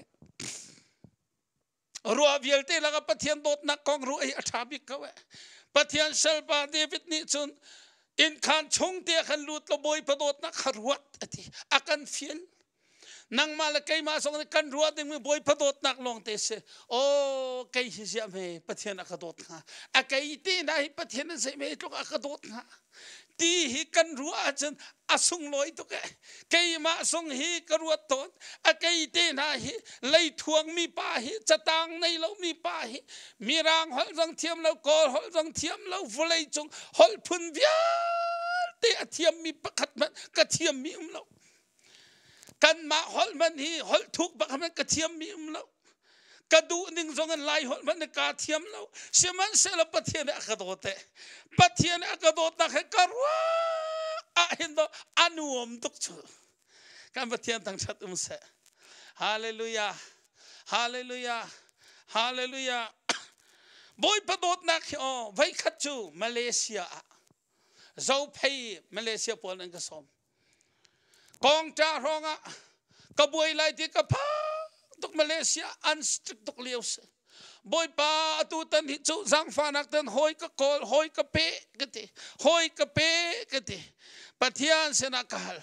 รัวเวลเตแล้วก็ปะเทียนโดดนักกองรัวท่าบิกเขาปะเทียนเซลปาเดวิดนี่จนอินขันชงเตะขันลุดแล้วบอยป้าโดดนักขรัวที่อากันฟิลนังมาละไกมาส่งกันรัวดึงมือบอยพดดนักลงเตสโอ้ไกฮิเสียเมปะเทียนอักดดนะอะไกตีนะฮิปะเทียนเสเมตุกอักดดนะตีฮิกันรัวจนอสุงลอยตุกไกมาส่งฮิกรัวตนอะไกตีนะฮิเลยทวงมีป้าฮิจะตังในเรามีป้าฮิมีรางหอลรังเทียมเรากอลหอลรังเทียมเราฟุเลยจงหอลพุนเวียเตะเทียมมีประคัดมันกระเทียมมีเรากันมาหอลมันฮีหอลทุกบักมันกระเทียมมีแล้วกระดูนิ่งทรงกันไล่หอลมันกระเทียมแล้วเชื่อมันเสละปะเทียนอักโดเตปะเทียนอักโดนักให้กรัวเห็นตัวอนุมตุกชูกันปะเทียนตั้งชัดเสฮาเลลูยาฮาเลลูยาฮาเลลูยาบอยปะโดนักอ๋อไว้ขัดจูมาเลเซียเจ้าเพย์มาเลเซียปนอันกสมกองจ่าร้องกบวยไล่ที่กระพาตุกมาเลเซียอันสตริกตุกเลี้ยวส์บอยป้าตูตันฮิจูสังฟานักตันหอยกะโกลหอยกะเปะกะติหอยกะเปะกะติปะเทียนเสนากาล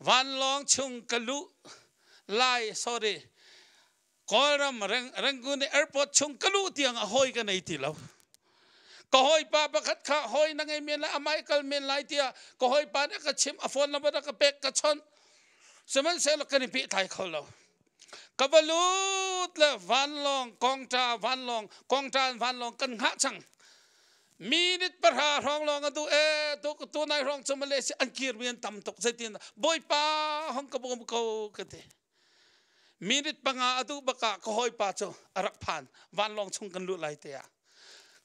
วันลองชุงกะลุไล่ sorry กอรำรังกุนแอร์พอร์ตชุงกะลุเตียงหอยกันในที่เราก็หอยป้าประคัดข้าหอยนังไงเมียนละอเมริกันเมียนไล่เตียก็หอยป้าเนี่ยก็ชิมอฟอนละบัดก็เป็กก็ชนสมัยเสร็จกันพิไทยเขาเราก็บลูดละวันลองกองจ่าวันลองกองจ่าวันลองกันหาจังมีนิดประหารองลองกันตัวนายรองสมัยเลสอันกีร์เมียนตำตกเสตินบอยป้าห้องกบกเขากันเตมีนิดปังอาตุบกะก็หอยป้าโจอรักผ่านวันลองชงกันลุไล่เตีย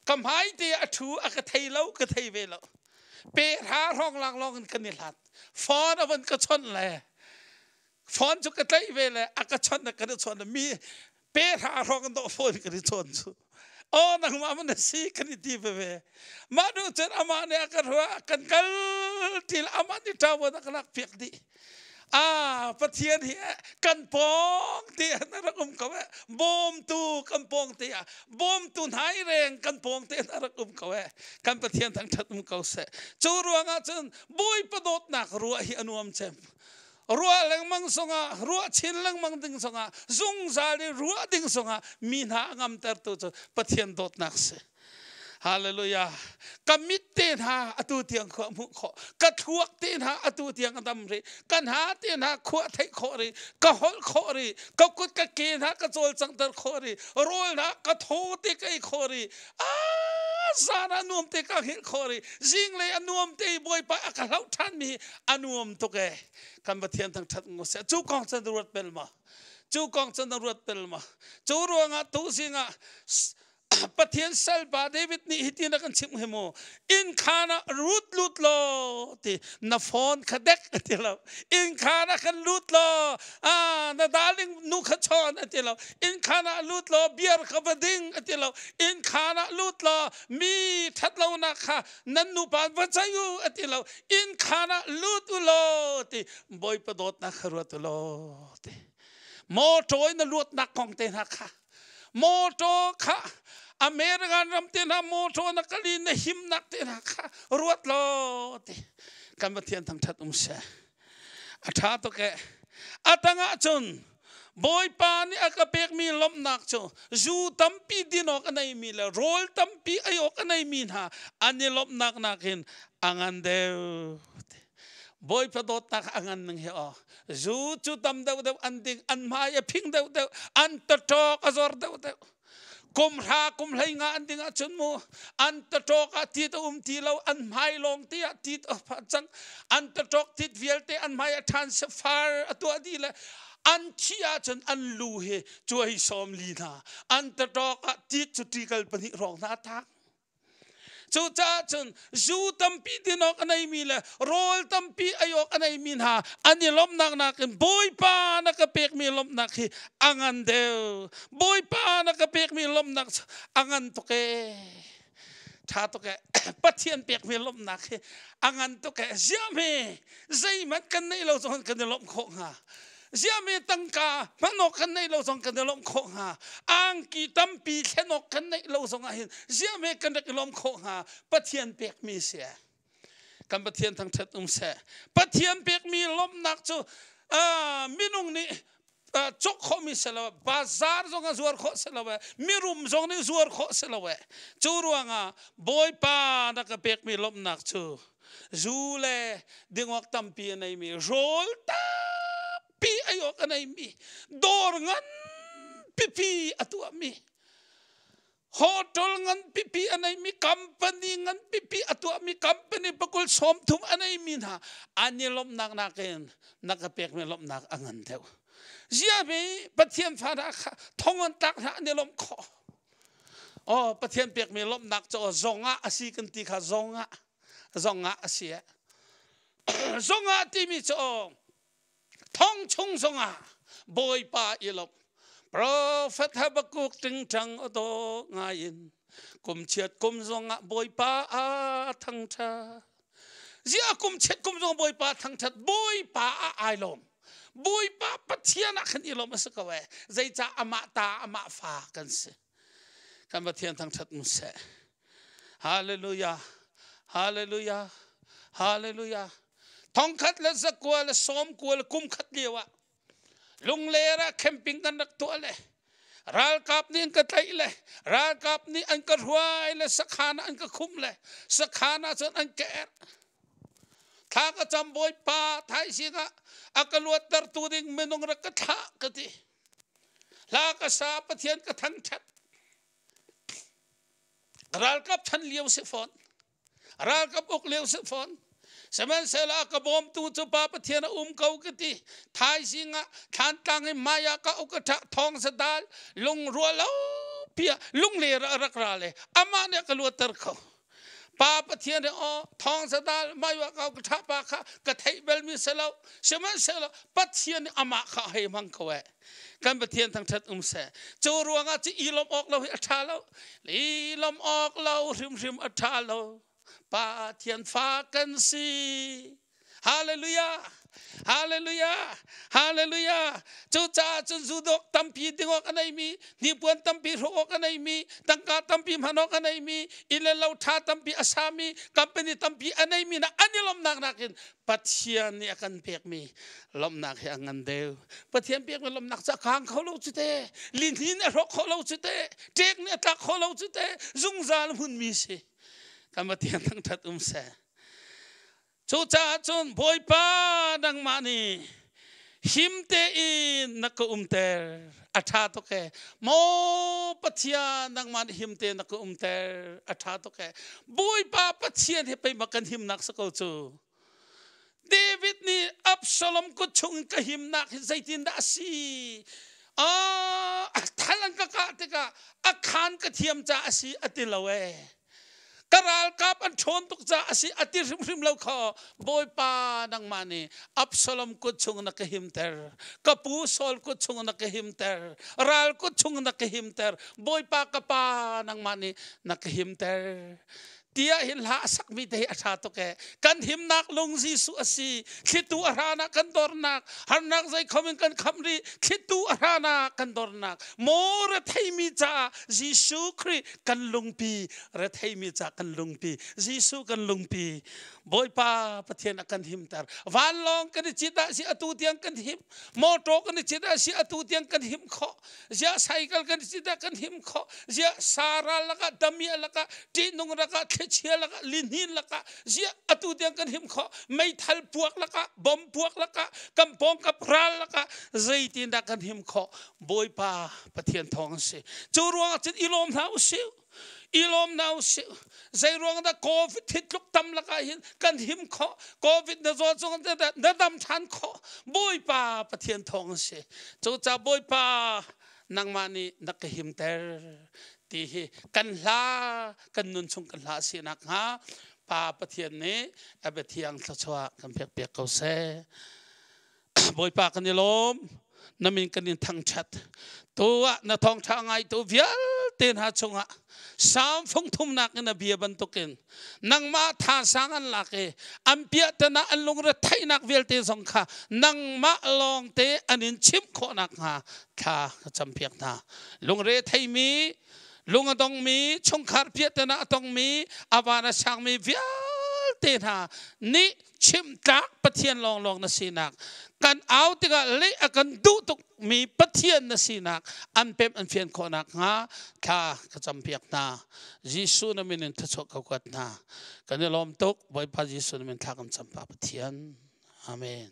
กำหายเตียถูอักเทยเล่ากเทยเวลาเปหาร้องลางลองกันนิลัดฟอนเอามันกระชอนแหละฟอนจุกเทยเวลาอักชอนนักกระชอนมีเปหาร้องกันตัวฟอนกันชอนสุโอ้นังมามันสีกันดีไปเวมาดูเจออามาเนี่ยกันหัวกันกัลที่อามาที่เจ้าวันนักนักเปียกดีปะเทียนเฮียกันปองเตียนรักเขาเว้บอมตูกันปองเตียบอมตูหายแรงกันปองเตียนรักเขาเว้กันปะเทียนทั้งชัดเขาเสจูรัวงาจนบุยประโดดนักรัวเฮียนวมเจมรัวแรงมังสงะรัวชินแรงมังดึงสงะซุงซาลีรัวดึงสงะมีนางามเตอร์ตัวจูปะเทียนโดดนักเสฮาเลลูยากำมิดเตนหาอตุเตียงขวมุขกระทวกเตนหาอตุเตียงดำรีกันหาเตนหาขวไทยขอรีกะฮอลขอรีกะกุดกะเกนหากะโจลสังเตอร์ขอรีโรยหากะโทติกะขอรีสารานุ่มเตกะเห็นขอรีจิงเลยอนุ่มเตยบอยไปอะกะเล่าท่านมีอนุ่มตุกเอกันบัดเทียนทั้งชัดงเสจูกองจันทรวดเปลมาจูกองจันทรวดเปลมาจูรัวงะตุสิงะปะเทียนเซลบาเดวิดนี่ฮิตินักันชิมเหโมอินขานะรูดลุดโลที่นาฟอนขดักที่เราอินขานะกันลุดโลนาดาลิงนุขชอนที่เราอินขานะลุดโลเบียร์ขบดิงที่เราอินขานะลุดโลมีทัดเรานะค่ะนันนุปานวัจยุที่เราอินขานะลุดโลที่บอยประโดดนักรัวตุโลที่โมโตยนลุดนักของเตนะค่ะโมโตค่ะอเมริกันรำเตียนโมโตนักลีนหิมนักเตียนค่ะรวดโลติกันมาเทียนทั้งชัดเส อาชาตุแกอาตังอาจนบอยปานี่อากาเปกมีลมนักโจจูตัมปีดินอกันไอมีละโรลตัมปีไออกันไอมีนะอันนี้ลมนักนักินอังันเดวบอยพระโดดตักอังันนึงเหรอจูจูตัมเดวเดวอันดิ่งอันมาอย่าพิงเดวเดวอันตะโตกอซอร์เดวเดวกุมรากุมไหลงาอันดิ่งอาจนมูอันตะโตกอาทิตย์ทีเราอันไม่ลงที่อาทิตย์จังอันตะโตกทิศเวียลเตอันไม่ทันเซฟาร์ตัวดีเลยอันที่อาจารย์อันลูเฮช่วยสมลีนาอันตรอกติดจุดที่กัลปนิรองนาทักจุดอาจารย์จูตัมปีดินอกอันไหนมีเลยโรลตัมปีอายกอันไหนมีนะอันนี้ล้มนักนักบอยป้านักเปกมีล้มนักอังันเดียวบอยป้านักเปกมีล้มนักอังันตุเกชาตุเกปัทยันเปกมีล้มนักอังันตุเกเสียมีใจมันกันในเราสองกันในล้มโคงฮะเสียมีตั้งกามันนกกันในเราสองกันในลมโคงาอังกีตัมปีแค่นกกันในเราสองอาหินเสียมีกันในลมโคงาปะเทียนเปียกมีเสียกันปะเทียนทั้งเท็ดเสียปะเทียนเปียกมีลมนักจูมินุงนี่จกข้อมีเสลวบาซาร์จงจวดข้อเสลวมิรุมจงนี่จวดข้อเสลวจูรัวงาบอยปานักเปียกมีลมนักจูเล่ดึงวักตัมปีในมีโรลตาปีอายกอันไหนมีดอร์งันปีอตัวมีโฮเทลงันปีอันไหนมีคัมพานีงันปีอตัวมีคัมพานีปกุลสมทุมอันไหนมีนะอันนี้ลมนักนักเองนักเปียกมีลมนักอันนั้นเดียวเสียมีปะเทียนฟ้ารักทองอันตักอันนี้ลมคออ๋อปะเทียนเปียกมีลมนักจะจงอ่ะอาศัยกันตีข้าจงอ่ะอาศัยจงอ่ะที่มีจะท่องชงสงาบอยป่าอิลบพระฟัตฮะบกุกตึงจังอโตงายินกุมเฉียดกุมสงาบอยป่าทั้งชาเสียกุมเฉียดกุมสงาบอยป่าทั้งชาบอยป่าไอลมบอยป่าปัทยานักอิลมสักเวใจจะอมตาอมฟ้ากันสิกันปัทยาทั้งชามุสฮาเลลูยาฮาเลลูยาฮาเลลูยาทองขัดและสักวัวและสมกัวและกุมขัดเดียวะลุงเลระแคมปิ้งกันนักตัวเลยรัลกับนี่อันก็ไตเลยรัลกับนี่อันก็รวยเลยสักขานะอันก็คุ้มเลยสักขานะจนอันแก่ถ้าก็จำบอยป่าไทยสิกะอักลวดตรตูดิ่งเมนงรักกะทะกะติลากษาปะเทียนกะทั้งชัดรัลกับฉันเลี้ยวสิฟอนรัลกับอกเลี้ยวสิฟอนสมัยเสลากบอมตูจุปาปะเทียนเขากติทายสิงะทานตังให้มายากะอุกทะทองสดาลลุงรัวเล่าเปียลุงเลระรักราเลยอามาเนี่ยกลัวตรเขาปาปะเทียนเนี่ยทองสดาลมายากะอุกทะปาคะกะไทเบลมิเสลาสมัยเสลาปะเทียนอามาคะให้มังเขาเวกันปะเทียนทั้งชัดเสจูรัวงะจีอีลมออกเราให้อัฐาเราอีลมออกเราริมอัฐาเราปาเทียนฟ้ากันสิฮาเลลูยาฮาเลลูยาฮาเลลูยาจูจ่าจนจูดกตัมพีดิงอกอันไหนมีนิพนตัมพีรอกอันไหนมีตังกาตัมพีมานอกอันไหนมีอิเลเลวท่าตัมพีอาสามีกัมปนีตัมพีอันไหนมีนะอันนี้ลมนักนักินปัทยานี่อากันเปียกมีลมนักให้อังันเดียวปัทยาเปียกมีลมนักจะค้างเขาเราจุดเตลินหินรอกเขาเราจุดเตเจกเนี่ยตักเขาเราจุดเตจุงซาลมุนมีสิกันปะเทียนทั้งทัดเสจูจ่าจนบอยป้าดังมานีหิมเตอินนักเตอร์อัฐาตุเกโมปะเทียนดังมาหิมเตนักเตอร์อัฐาตุเกบอยป้าปะเทียนให้ไปมากันหิมนักสกุลจูเดวิดนี่อับซาลอมก็ชงกับหิมนักใจตินดาซีทัลังกะกะติกะอาคารกะเทียมจ่าซีอติลาเวกราลกับอันชนตุกจ่าสิอติริมเราขอบอยปาดังมานีอับซาลอมกุชงนักหิมเตอร์กปูซอลกุชงนักหิมเตอร์รัลกุชงนักหิมเตอร์บอยปากปาดังมานีนักหิมเตอร์เตียหินหาสักมีเดอาชาตุเกกันหิมนักลงจีสุอสีคิดตัวอารานักกันดอร์นักหันนักใจคอมินกันคำรีคิดตัวอารานักกันดอร์นักโมระไทมิจาจีสุครีกันลงปีระไทมิจากันลงปีจีสุกันลงปี บอยป้าประเทศนักกันหิมตาวันลองกันจิตาสิอตูเตียงกันหิมมอโตกันจิตาสิอตูเตียงกันหิมขอเจ้าไซเคิลกันจิตากันหิมขอเจ้าสาระละกะดมีละกะจีนงละกะเขเชียละกะลินหินละกะเจ้าอตูเตียงกันหิมขอไม่ทัลพวกละกะบอมพวกละกะกำปองกับพรานละกะใจตีนักกันหิมขอบอยป้าประเทศทองเสียจูรวงจิตอิลมเท้าเสียอีลมนาวเสียใจรวงแต่โควิดทิดลุกตำละกาหินกันหิมขอโควิดนจอจงแต่ดำชันขอบุยป่าประเทศทองเสียจูจ่าบุยป่านางมานีนักหิมเตอร์ตีกันลากันนุนชงกันลาเสียนักฮะป่าประเทศนี้เอาไปเที่ยงสะชวะกันเปียกเขาเซ่บุยป่ากันนิลมน้ำมินกันนินทั้งชัดตัวนาทองทางไงตัวเวียลเต้นหาชงะสามฟงทุ่มนักนเบียบันตุกินนังมาท่าสังอันลักเออัมเปียตนะอันลงระไทยนักเวลเตสงขานังมาลองเตอันนินชิมโคนักฮะท่าจำเพียกนาลงเรไทยมีลุงต้องมีชงขาเปียตนะต้องมีอาวานาช่างมีเวลเตนะนี่ชิมจักปะเทียนลองนะสินักกันเอาติกะเละกันดูตุกมีปะเทียนนะสินักอันเป็นอันเฟียนโคนักฮะข้าก็จำเพียกนายิสุนมินทัชกกัดนากันเนี่ยล้อมตุกไว้พระยิสุนมินข้ากันจำปาปะเทียนอาเมน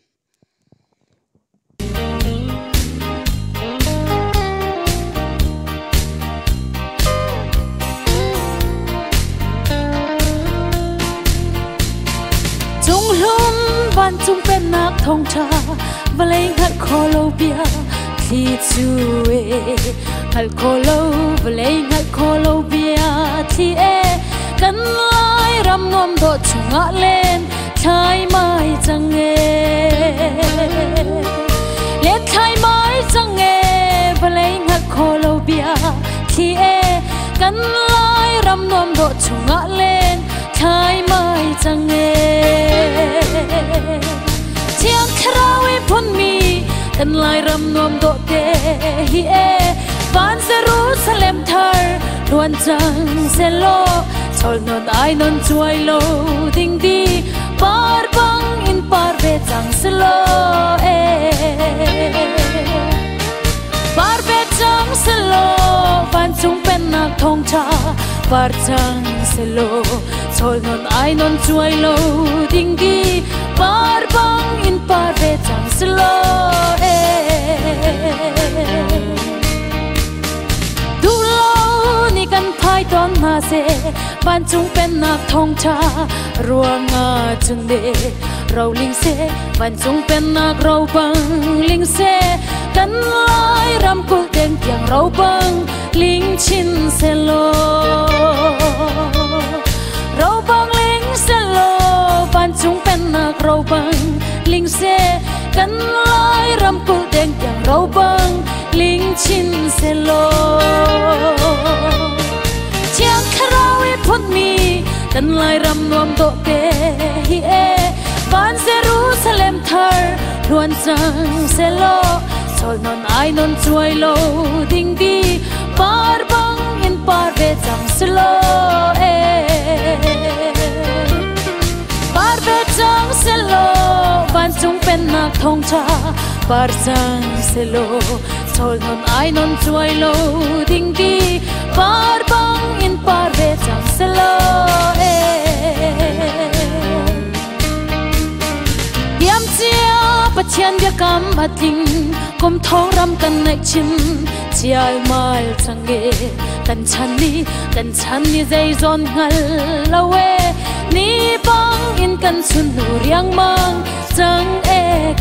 จงลุ้นวันจงเป็นนักท่องชาบเลงฮัลโคโลเบียที่จูเอฮัลโคโลบเลงฮัลโคโลเบียที่เอกันไล่รำนวมโดดชงะเล่นชายไม้จังเอเล่นชายไม้จังเอบเลงฮัลโคโลเบียที่เอกันไล่รำนวมโดดชงะเล่นชายไม้จังเอเที่ยงคราวพ้นมีกันไล่รำนวมโดดเดฮีเอบ้านเซรูซาเล็มเธอรวนจังเซโลชอลนนไอนนช่วยโลดิ้งดีปาร์บังอินปาร์เบจังเซโลเอปาร์เบจังเซโลบ้านจงเป็นนักท่องชาปาร์จังเซโลชอลนนไอนนช่วยโลดิ้งดีปาร์บังอินปาร์เบจังเซโลเอดูโลนี่กันพายตอนมาเซบ้านจุงเป็นนักท่องชารวงอาจุนเดเราลิงเซบ้านจุงเป็นนักเราบังลิงเซกันไล่รำกุลเด่นอย่างเราบังลิงชินเซโลเราบังลิงเซโลบ้านจุงเป็นนักเราบังลิงเซกันไล่รำกุลเด่นอย่างเราบังลิงชินเซโลเที่ยงคราวพ้นมีกันไล่รำนวมโดดเดฮีเอบ้านเซรูซาเล็มเธอรวนจังเซโลชอลนนไอนนช่วยโลดิ้งดีปาร์บังอินปาร์เบจังเซโลเอปาร์เบจังเซโลบ้านจงเป็นนักท่องชาปาร์จังเซโลชอลนนไอนนช่วยโลดิ้งดีปาร์บังอินปาร์เบจังเซโลเอเดียมเจียปะเชียนเบียกำมาทิ้งก้มท้องรำกันในชินเจียมาลจังเกกันฉันนี่ใจจนหัลละเวนี่บังอินกันสุนนูเรียงมังจังเอ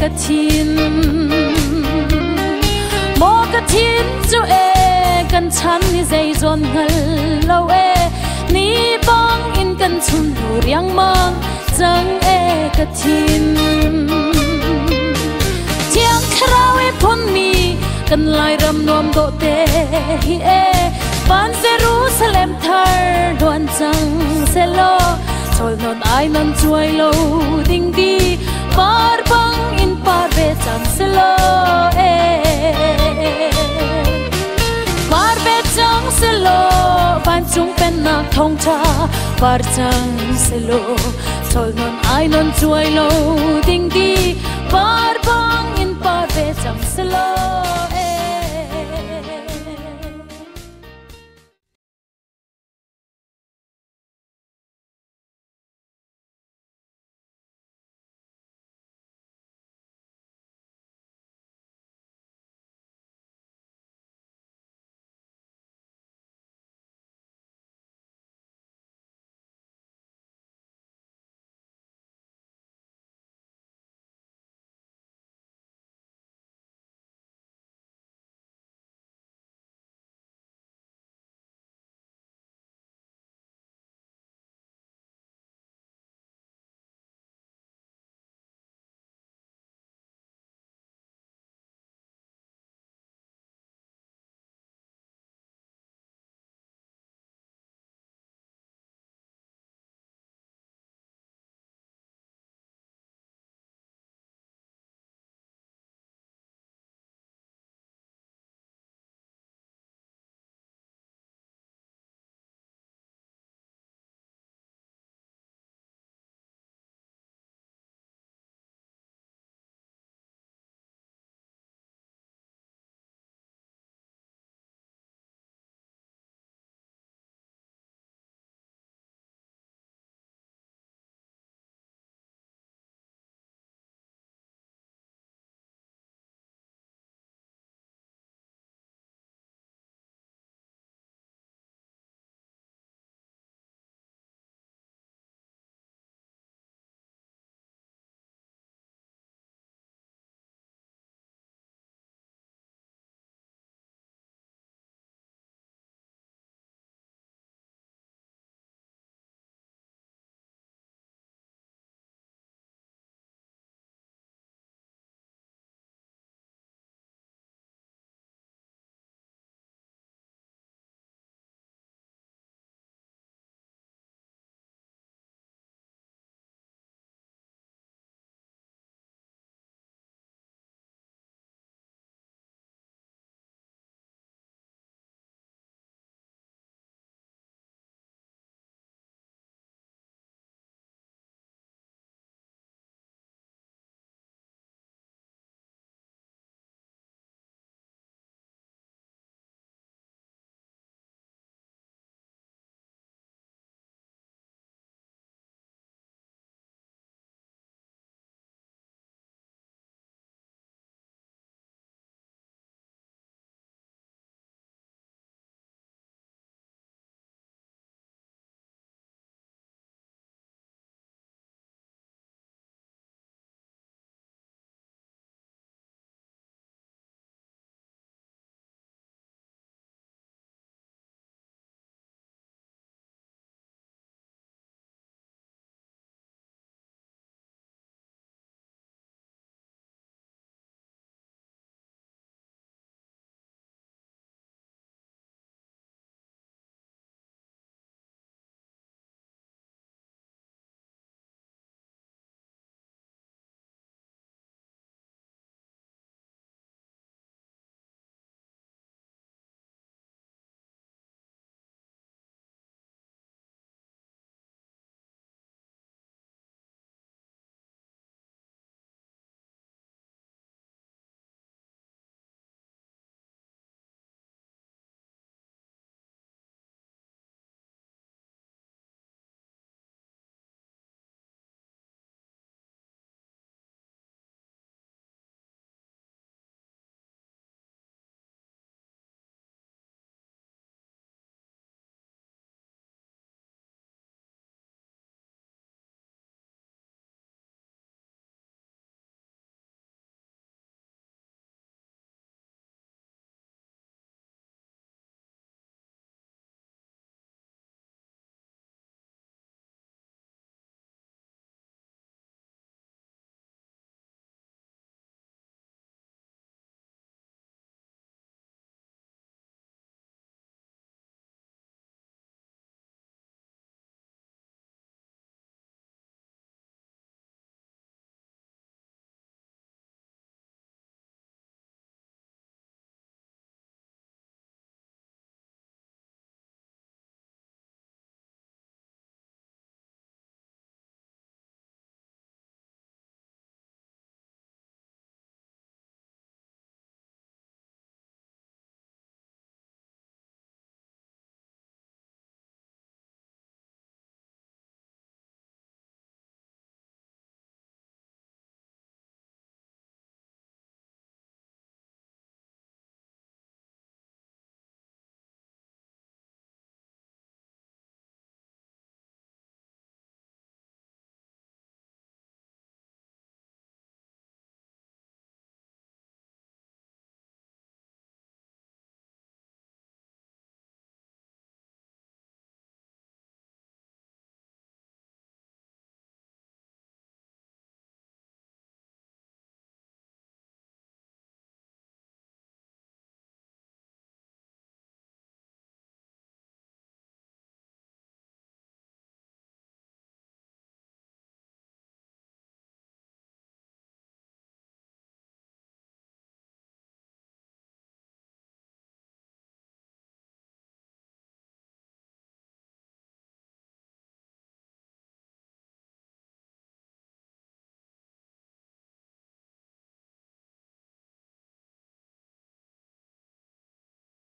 กทินโมกทินจูเอกันฉันนี่ใจจนหัลละเวนี่บังอินกันสุนนูเรียงมังจังเอกทินเที่ยงคราวพ้นมีกันไล่รำนวมโดดเดฮีเอบ้านเซรูซาเล็มเธอดวนจังเซโลชอลนนไอนนช่วยโลดิ้งดีปาร์บังอินปาร์เบจังเซโลเอปาร์เบจังเซโลบ้านจุงเป็นนักท่องชาปาร์จังเซโลช sol non ai non chuai lo ding di par bang in par ve chang slo